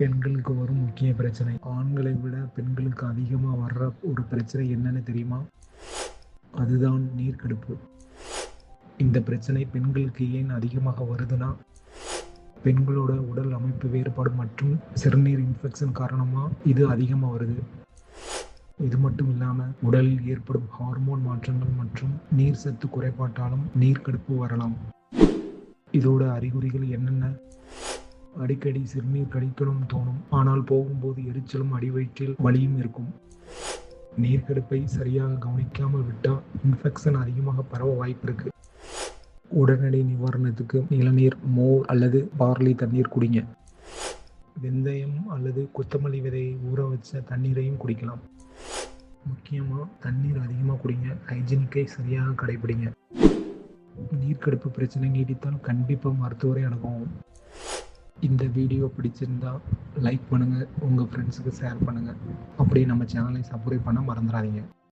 பெண்களுக்கு வரும் முக்கிய பிரச்சனை. ஆண்களை விட பெண்களுக்கு அதிகமாக வர்ற ஒரு பிரச்சனை என்னன்னு தெரியுமா? அதுதான் நீர்க்கடுப்பு. இந்த பிரச்சனை பெண்களுக்கு ஏன் அதிகமாக வருதுன்னா, பெண்களோட உடல் அமைப்பு வேறுபாடு மற்றும் சிறுநீர் இன்ஃபெக்ஷன் காரணமாக இது அதிகமாக வருது. இது மட்டும் இல்லாமல் உடலில் ஏற்படும் ஹார்மோன் மாற்றங்கள் மற்றும் நீர் சத்து குறைபாட்டாலும் நீர்க்கடுப்பு வரலாம். இதோட அறிகுறிகள் என்னென்ன? அடிக்கடி சிறுநீர் கழிக்கணும் தோணும், ஆனால் போகும்போது எரிச்சலும் அடிவயிற்றில் வலியும் இருக்கும். நீர்க்கடுப்பை சரியாக கவனிக்காமல் விட்டால் இன்ஃபெக்ஷன் அதிகமாக பரவ வாய்ப்பு இருக்கு. உடனடி நிவாரணத்துக்கு இளநீர், மோர் அல்லது பார்லி தண்ணீர் குடிங்க. வெந்தயம் அல்லது கொத்தமல்லி விதையை ஊற வச்ச தண்ணீரையும் குடிக்கலாம். முக்கியமாக தண்ணீர் அதிகமாக குடிங்க. ஹைஜீனிக்கை சரியாக கடைபிடிங்க. நீர்க்கடுப்பு பிரச்சனை நீடித்தால் கண்டிப்பாக மருத்துவரை அணுகவும். இந்த வீடியோ பிடிச்சிருந்தா லைக் பண்ணுங்கள், உங்கள் ஃப்ரெண்ட்ஸுக்கு ஷேர் பண்ணுங்கள். அப்படியே நம்ம சேனலை சப்ஸ்கிரைப் பண்ண மறந்துடாதீங்க.